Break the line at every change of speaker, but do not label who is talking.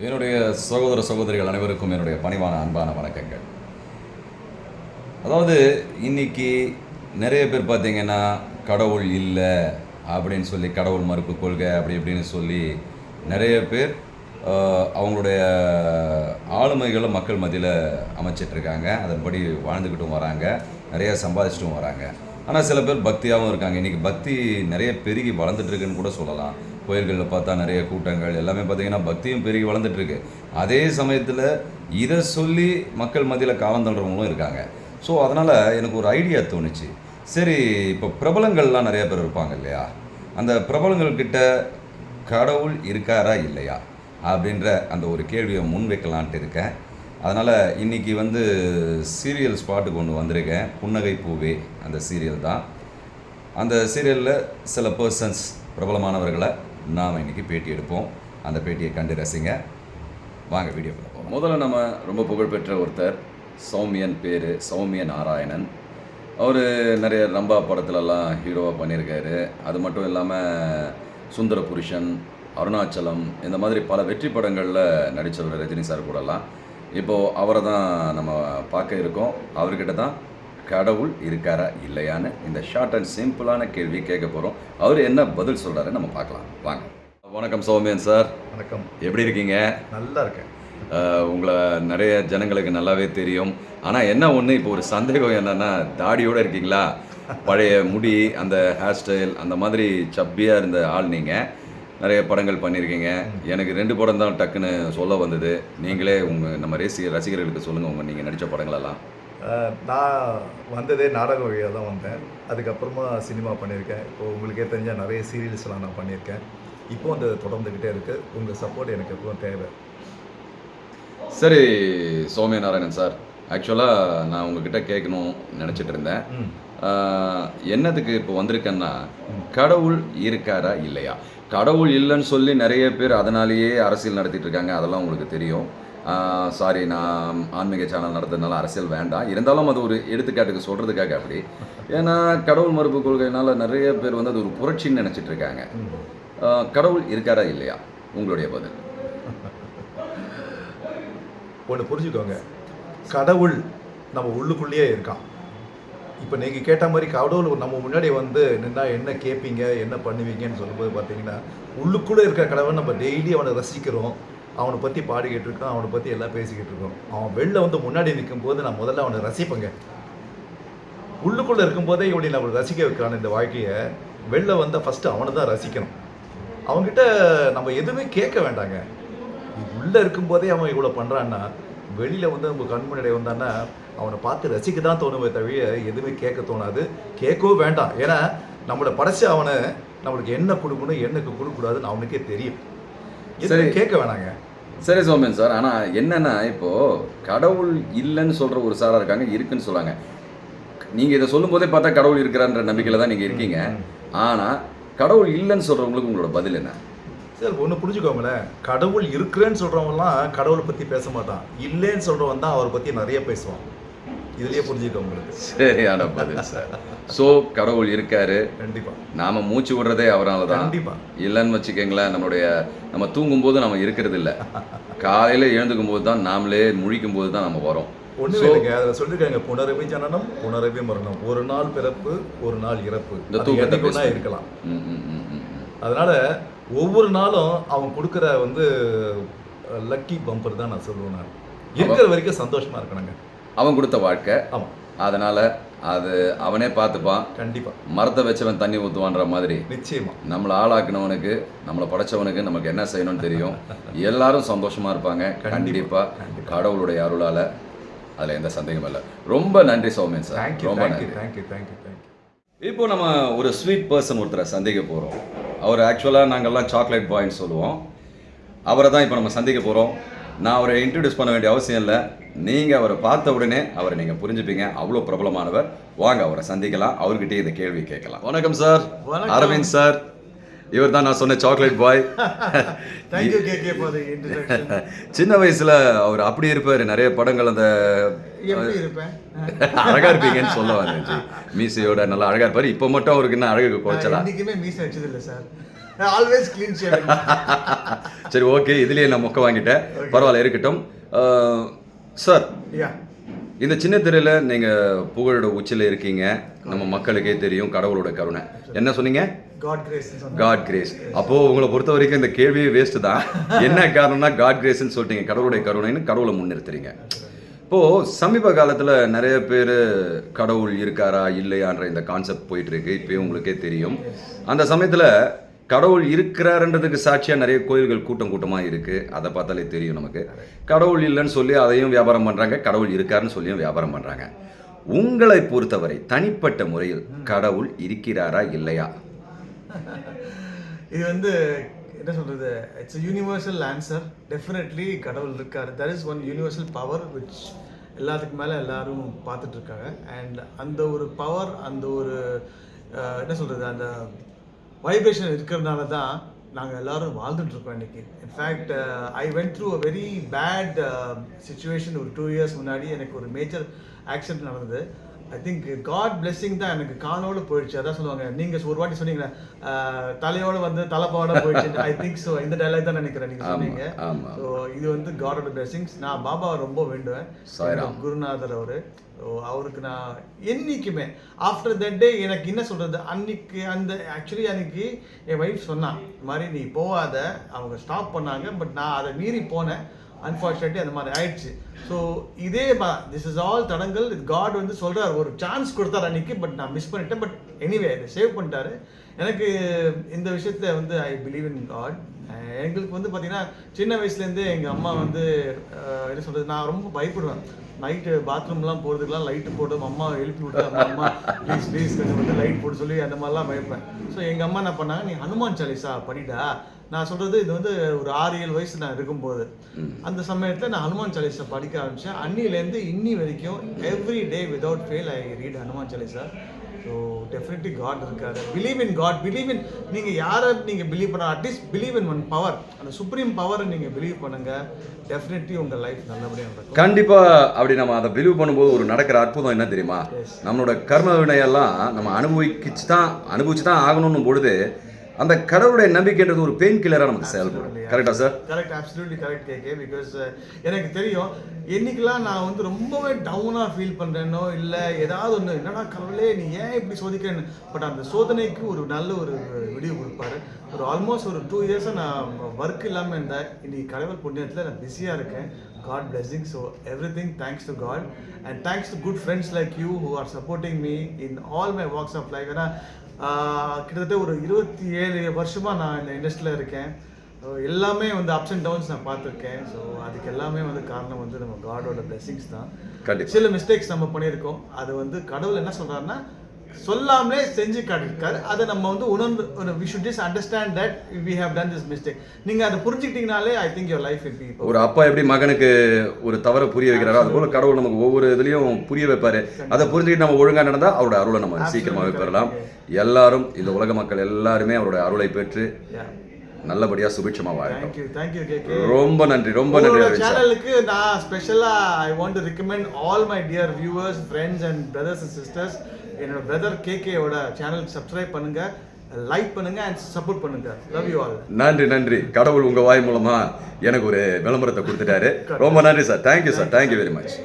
என்னுடைய சகோதர சகோதரிகள் அனைவருக்கும் என்னுடைய பணிவான அன்பான வணக்கங்கள். அதாவது இன்னைக்கு நிறைய பேர் பார்த்தீங்கன்னா கடவுள் இல்லை அப்படின்னு சொல்லி கடவுள் மறுப்பு கொள்கை அப்படி இப்படின்னு சொல்லி நிறைய பேர் அவங்களுடைய ஆளுமைகளை மக்கள் மத்தியில் அமைச்சிட்ருக்காங்க. அதன்படி வாழ்ந்துக்கிட்டும் வராங்க, நிறைய சம்பாதிச்சிட்டும் வராங்க. ஆனால் சில பேர் பக்தியாகவும் இருக்காங்க. இன்றைக்கி பக்தி நிறைய பெருகி வளர்ந்துட்டுருக்குன்னு கூட சொல்லலாம். கோயில்களில் பார்த்தா நிறைய கூட்டங்கள் எல்லாமே பார்த்திங்கன்னா பக்தியும் பெருகி வளர்ந்துட்டுருக்கு. அதே சமயத்தில் இதை சொல்லி மக்கள் மத்தியில் காலம் தள்ளுறவங்களும் இருக்காங்க. ஸோ அதனால் எனக்கு ஒரு ஐடியா தோணுச்சு. சரி, இப்போ பிரபலங்கள்லாம் நிறைய பேர் இருப்பாங்க இல்லையா, அந்த பிரபலங்கள்கிட்ட கடவுள் இருக்காரா இல்லையா அப்படின்ற அந்த ஒரு கேள்வியை முன் வைக்கலான்ட்டு இருக்கேன். அதனால் இன்றைக்கி சீரியல் ஸ்பாட்டுக்கு ஒன்று வந்திருக்கேன். புன்னகை பூவே அந்த சீரியல் தான். அந்த சீரியலில் சில பர்சன்ஸ் பிரபலமானவர்களை நாம் இன்றைக்கி பேட்டி எடுப்போம். அந்த பேட்டியை கண்டு ரசிங்க. வாங்க வீடியோக்குள்ள போவோம். முதல்ல நம்ம ரொம்ப புகழ்பெற்ற ஒருத்தர் சௌமியன், பேர் சௌமிய நாராயணன். அவர் நிறைய ரம்பா படத்துலலாம் ஹீரோவாக பண்ணியிருக்காரு. அது மட்டும் இல்லாமல் சுந்தர புருஷன், அருணாச்சலம் இந்த மாதிரி பல வெற்றி படங்களில் நடித்தவர் ரஜினி சார் கூடலாம். இப்போது அவரை தான் நம்ம பார்க்க இருக்கோம். அவர்கிட்ட தான் கடவுள் இருக்காரா இல்லையான்னு இந்த ஷார்ட் அண்ட் சிம்பிளான கேள்வி கேட்க போகிறோம். அவர் என்ன பதில் சொல்கிறாரு நம்ம பார்க்கலாம். வாங்க. வணக்கம் சௌமியன் சார்.
வணக்கம்.
எப்படி இருக்கீங்க?
நல்லா இருக்கேன்.
உங்களை நிறைய ஜனங்களுக்கு நல்லாவே தெரியும். ஆனால் என்ன ஒன்று, இப்போ ஒரு சந்தேகம் என்னென்னா, தாடியோடு இருக்கீங்களா? பழைய முடி, அந்த ஹேர் ஸ்டைல், அந்த மாதிரி சப்பியாக இருந்த ஆள் நீங்கள். நிறைய படங்கள் பண்ணியிருக்கீங்க. எனக்கு 2 படம் தான் டக்குன்னு சொல்ல வந்தது. நீங்களே நம்ம ரசிகர்களுக்கு சொல்லுங்கள் நீங்கள் நடித்த படங்களெல்லாம்.
நான் வந்ததே நாடக வழியாக தான் வந்தேன். அதுக்கப்புறமா சினிமா பண்ணியிருக்கேன். இப்போது உங்களுக்கே தெரிஞ்சால் நிறைய சீரியல்ஸ்லாம் நான் பண்ணியிருக்கேன். இப்போ அந்த தொடர்ந்துக்கிட்டே இருக்குது. உங்கள் சப்போர்ட் எனக்கு எப்பவும் தேவை.
சரி சௌமிய நாராயணன் சார், ஆக்சுவலாக நான் உங்ககிட்ட கேட்கணும் நினச்சிட்டு இருந்தேன். என்னதுக்கு இப்போ வந்திருக்கேன்னா, கடவுள் இருக்காரா இல்லையா? கடவுள் இல்லைன்னு சொல்லி நிறைய பேர் அதனாலேயே அரசியல் நடத்திட்டு இருக்காங்க. அதெல்லாம் உங்களுக்கு தெரியும். சாரி, நான் ஆன்மீக சேனல் நடத்துறதுனால அரசியல் வேண்டாம். இருந்தாலும் அது ஒரு எடுத்துக்காட்டுக்கு சொல்கிறதுக்காக அப்படி. ஏன்னா கடவுள் மறுப்பு கொள்கையினால் நிறைய பேர் அது ஒரு புரட்சின்னு நினச்சிட்டு இருக்காங்க. கடவுள் இருக்காரா இல்லையா? உங்களுடைய பதில்.
ஒன்று புரிஞ்சுக்கோங்க, கடவுள் நம்ம உள்ளுக்குள்ளேயே இருக்கான். இப்போ நீங்கள் கேட்ட மாதிரி கடவுள் நம்ம முன்னாடி நின்னா என்ன கேட்பீங்க, என்ன பண்ணுவீங்கன்னு சொல்லும்போது பார்த்தீங்கன்னா, உள்ளுக்குள்ளே இருக்கிற கடவுள் நம்ம டெய்லி அவனை ரசிக்கிறோம். அவனை பற்றி பாடிக்கிட்டு இருக்கோம், அவனை பற்றி எல்லாம் பேசிக்கிட்டு இருக்கோம். அவன் வெளில முன்னாடி நிற்கும்போது நான் முதல்ல அவனை ரசிப்பேங்க. உள்ளுக்குள்ளே இருக்கும்போதே இப்படி நம்ம ரசிக்க வைக்கிறான் இந்த வாழ்க்கையை. வெளில ஃபஸ்ட்டு அவனை தான் ரசிக்கணும். அவங்ககிட்ட நம்ம எதுவுமே கேட்க வேண்டாங்க. உள்ளே இருக்கும்போதே அவன் இவ்வளோ பண்ணுறான்னா, வெளியில் நம்ம கண் முன்னாடி வந்தான்னா அவனை பார்த்து ரசிக்க தான் தோணுமே தவிர எதுவுமே கேட்க தோணாது. கேட்கவும் வேண்டாம். ஏன்னா நம்மளை படைச்ச அவனை நம்மளுக்கு என்ன கொடுக்கணும், என்னக்கு கொடுக்கக்கூடாதுன்னு அவனுக்கே தெரியும். சரி, கேட்க வேணாங்க.
சரி சௌமியன் சார், ஆனால் என்னென்னா, இப்போது கடவுள் இல்லைன்னு சொல்கிற ஒரு சாராக இருக்காங்க, இருக்குன்னு சொல்கிறாங்க. நீங்கள் இதை சொல்லும் போதே பார்த்தா கடவுள் இருக்கிறான்ற நம்பிக்கையில் தான் நீங்கள் இருக்கீங்க. ஆனால் கடவுள் இல்லைன்னு சொல்கிறவங்களுக்கு உங்களோட பதில் என்ன?
சார், ஒன்று புரிஞ்சுக்கோங்களேன். கடவுள் இருக்கிறேன்னு சொல்கிறவங்கலாம் கடவுளை பற்றி பேச மாட்டான். இல்லைன்னு சொல்கிறவன் தான் அவரை பற்றி நிறைய பேசுவான். இதுலேயே புரிஞ்சுக்கோங்க உங்களுக்கு.
சரியான பதில் சார். ஸோ கடவுள் இருக்காரு,
கண்டிப்பாக.
நாம் மூச்சு விடுறதே அவரால் தான்.
கண்டிப்பாக.
இல்லைன்னு வச்சுக்கோங்களேன், நம்ம தூங்கும்போது நம்ம இருக்கிறது இல்லை. காலையில் எழுந்துக்கும் போது தான், நாமளே முழிக்கும் போது தான் நம்ம வரோம்.
ஒன்றும் இல்லைங்க, அதில் சொல்லியிருக்காங்க, புனரபி ஜனனம் புனரபி மரணம். ஒரு நாள் பிறப்பு, ஒரு நாள் இறப்பு.
இந்த தூக்கத்தை
இருக்கலாம். அதனால ஒவ்வொரு நாளும் அவன் கொடுக்குற லக்கி பம்பர் தான் நான் சொல்லுவேன். நான் இருக்கிற வரைக்கும் சந்தோஷமா இருக்கணுங்க. அவன்
கொடுத்த வாழ்க்கை.
ஆமாம்.
அதனால அது அவனே பார்த்துப்பான்.
கண்டிப்பாக.
மரத்தை வச்சவன் தண்ணி ஊற்றுவான்ற மாதிரி
நிச்சயமா
நம்மளை ஆளாக்குனவனுக்கு, நம்மளை படைச்சவனுக்கு நமக்கு என்ன செய்யணும்னு தெரியும். எல்லாரும் சந்தோஷமா இருப்பாங்க. கண்டிப்பாக கடவுளுடைய அருளால். அதில் எந்த சந்தேகமும் இல்லை. ரொம்ப நன்றி சௌமியன் சார். ரொம்ப நன்றி.
தேங்க்யூ.
இப்போ நம்ம ஒரு ஸ்வீட் பர்சன் ஒருத்தரை சந்திக்க போகிறோம். அவர் ஆக்சுவலாக நாங்கள்லாம் சாக்லேட் பாய்ன்னு சொல்லுவோம். அவரை தான் இப்போ நம்ம சந்திக்க போகிறோம். நான் அவரை இன்ட்ரடியூஸ் பண்ண வேண்டிய அவசியம் இல்லை. நீங்கள் அவரை பார்த்த உடனே அவரை நீங்கள் புரிஞ்சுப்பீங்க. அவ்வளோ பிரபலமானவர். வாங்க அவரை சந்திக்கலாம், அவர்கிட்டயே இந்த கேள்வி கேட்கலாம். வணக்கம் சார். அரவிந்த் சார். இவர் தான் நான் சொன்ன சாக்லேட் பாய். சின்ன வயசுல அவர் அப்படி இருப்பார். நிறைய படங்கள் அந்த அழகா இருப்பீங்கன்னு சொல்ல வந்துச்சு. மீசையோட நல்லா அழகா இருப்பாரு. இப்போ மட்டும் அவருக்கு என்ன அழகு குறைச்சலா?
மீசை வச்சது இல்லை சார்.
Always clean shave.
சரி, ஓகே, இதுலேயே நான் மொக்க வாங்கிட்டேன், பரவாயில்ல, இருக்கட்டும். சார், இந்த சின்ன திரையில் நீங்கள் புகழோட உச்சியில் இருக்கீங்க, நம்ம மக்களுக்கே தெரியும், கடவுளோட கருணை. என்ன சொன்னீங்க? God grace. அப்போது உங்களை பொறுத்த வரைக்கும் இந்த கேள்வியே வேஸ்ட்டு தான். என்ன காரணம்னா காட் கிரேஸ்ன்னு சொல்லிட்டீங்க, கடவுளுடைய கருணைன்னு கடவுளை முன்னிறுத்துறீங்க. இப்போது சமீப காலத்தில் நிறைய பேர் கடவுள் இருக்காரா இல்லையான்ற இந்த கான்செப்ட் போயிட்டுருக்கு, இப்போயும் உங்களுக்கே தெரியும். அந்த சமயத்தில் கடவுள் இருக்கிறாருன்றதுக்கு சாட்சியாக நிறைய கோயில்கள் கூட்டம் கூட்டமாக இருக்குது, அதை பார்த்தாலே தெரியும் நமக்கு. கடவுள் இல்லைன்னு சொல்லி அதையும் வியாபாரம் பண்ணுறாங்க, கடவுள் இருக்காருன்னு சொல்லியும் வியாபாரம் பண்ணுறாங்க. உங்களை பொறுத்தவரை தனிப்பட்ட முறையில் கடவுள் இருக்கிறாரா இல்லையா?
இது வந்து என்ன சொல்கிறது, இட்ஸ் யூனிவர்சல் ஆன்சர். டெஃபினெட்லி கடவுள் இருக்கார். That is one universal power which எல்லாத்துக்கு மேலே எல்லாரும் பார்த்துட்ருக்காங்க. அண்ட் அந்த ஒரு பவர், அந்த ஒரு என்ன சொல்கிறது, அந்த வைப்ரேஷன் இருக்கிறதுனால தான் நாங்கள் எல்லோரும் வாழ்ந்துட்டுருக்கோம் இன்றைக்கி. In fact I went through a very bad situation. ஒரு 2 years முன்னாடி எனக்கு ஒரு மேஜர் ஆக்சிடென்ட் நடந்தது. ஐ திங்க் காட் பிளெஸ்ஸிங் தான் எனக்கு காலோடு போயிடுச்சு. அதான் சொல்லுவாங்க, நீங்கள் ஒரு வாட்டி சொன்னீங்களே தலையோடு வந்து தலைப்பாவோட போயிடுச்சு. ஐ திங்க் ஸோ இந்த டைலாக் தான் நினைக்கிறேன் நீங்கள் சொன்னீங்க. ஸோ இது வந்து காடோட பிளெஸ்ஸிங்ஸ். நான் பாபாவை ரொம்ப வேண்டுவேன், குருநாதர் அவர். ஸோ அவருக்கு நான் என்றைக்குமே ஆஃப்டர் தட் டே எனக்கு என்ன சொல்கிறது, அன்னைக்கு அந்த ஆக்சுவலி அன்னைக்கு என் ஒய்ஃப் சொன்னான், இந்த மாதிரி நீ போகாத, அவங்க ஸ்டாப் பண்ணாங்க, பட் நான் அதை மீறி போனேன். அன்ஃபார்ச்சுனேட்லி அந்த மாதிரி ஆயிடுச்சு. ஸோ இதே திஸ் இஸ் ஆல் தடங்கள். காட் வந்து சொல்கிறார், ஒரு சான்ஸ் கொடுத்தாரு அன்னைக்கு, பட் நான் மிஸ் பண்ணிட்டேன். பட் எனிவே அதை சேவ் பண்ணிட்டாரு. எனக்கு இந்த விஷயத்த வந்து ஐ பிலீவ் இன் காட். எங்களுக்கு வந்து பார்த்தீங்கன்னா சின்ன வயசுலேருந்தே எங்கள் அம்மா வந்து என்ன சொல்கிறது, நான் ரொம்ப பயப்படுவேன். நைட்டு பாத்ரூம்லாம் போகிறதுக்குலாம் லைட்டு போட்டு அம்மா எழுப்பி விட்டு, அம்மா ப்ளீஸ் ப்ளீஸ் கொஞ்சம் வந்து லைட் போட்டு சொல்லி அந்த மாதிரிலாம் பயப்பேன். ஸோ எங்கள் அம்மா என்ன பண்ணாங்க, நீ ஹனுமான் சாலிசா படிடா. நான் சொல்கிறது இது வந்து ஒரு 6-7 வயசு நான் இருக்கும்போது அந்த சமயத்தில் நான் ஹனுமான் சாலிசா படிக்க ஆரம்பித்தேன். அன்னிலேருந்து இன்னி வரைக்கும் every day without fail I read Hanuman Chalisa. So definitely God இருக்காரு. Believe in God. Believe in, நீங்கள் யாரை நீங்கள் பிலீவ் பண்ண, at least believe in one power, அந்த சுப்ரீம் பவரை நீங்கள் பிலீவ் பண்ணுங்கள். டெஃபினெட்லி உங்கள் லைஃப் நல்லபடியாக நடக்கும்.
கண்டிப்பாக. அப்படி நம்ம அதை பிலீவ் பண்ணும்போது ஒரு நடக்கிற அற்புதம் என்ன தெரியுமா, நம்மளோட கர்ம வினையெல்லாம் நம்ம அனுபவிச்சு தான் ஆகணும்னு பொழுது அந்த கடவுளுடைய நம்பிக்கைன்றது ஒரு பெயின் கில்லராக நமக்கு செயல்படும். கரெக்டா sir?
Correct, absolutely correct KK. Because எனக்கு தெரியும் என்னைக்கெல்லாம் நான் வந்து ரொம்பவே டவுனாக ஃபீல் பண்ணுறேனோ, இல்லை ஏதாவது ஒன்று, என்னடா கடவுளே நீ ஏன் இப்படி சோதிக்கிறேன்னு, பட் அந்த சோதனைக்கு ஒரு நல்ல ஒரு விடிவு கொடுப்பாரு. ஒரு ஆல்மோஸ்ட் ஒரு 2 years நான் ஒர்க் இல்லாமல் இருந்தேன். இன்னைக்கு கடவுள் புண்ணியத்தில் நான் பிஸியாக இருக்கேன். God blessing. So everything thanks to God and thanks to good friends like you who are supporting me in all my walks of life. ஏன்னா கிட்டத்தட்ட ஒரு 27 வருஷமாக நான் இந்த இண்டஸ்ட்ரியில் இருக்கேன். எல்லாமே வந்து அப்ஸ் அண்ட் டவுன்ஸ் நான் பார்த்துருக்கேன். ஸோ அதுக்கு எல்லாமே வந்து காரணம் வந்து நம்ம காடோட பிளெஸிங்ஸ் தான். சில மிஸ்டேக்ஸ் நம்ம பண்ணியிருக்கோம், அது வந்து கடவுள் என்ன சொல்கிறாருன்னா சொல்லாமலே செஞ்சு காட்டிருக்காரு. அதை நம்ம வந்து உணர்ந்து we should just understand that we have done this mistake. நீங்க அதை புரிஞ்சுக்கிட்டீங்கனாலே I think your life will be perfect.
ஒரு அப்பா எப்படி மகனுக்கு ஒரு தவறை புரிய வைக்கிறாரோ, அதுபோல கடவுள் நமக்கு ஒவ்வொரு இதுலையும் புரிய வைப்பாரு. அதை புரிஞ்சுக்கிட்டு நம்ம ஒழுங்காக நடந்தால் அவரோட அருளை நம்ம சீக்கிரமாகவே பெறலாம். எல்லாரும், இந்த உலக மக்கள் எல்லாருமே அவரோட அருளை பெற்று நல்லபடியா சுபிட்சமா வாழட்டும்.
Thank you KK.
ரொம்ப நன்றி, ரொம்ப நன்றி.
சேனலுக்கு நான் ஸ்பெஷலா I want to recommend all my dear viewers, friends and brothers and sisters, என்னோட பிரதர் KK ஓட சேனல் சப்ஸ்கிரைப் பண்ணுங்க, லைக் பண்ணுங்க அண்ட் சப்போர்ட் பண்ணுங்க. Love you all.
நன்றி நன்றி. கடவுள் உங்க வாய் மூலமா எனக்கு ஒரு விளம்பரத்தை கொடுத்துட்டாரு. ரொம்ப நன்றி sir. Thank you sir. Thank you very much.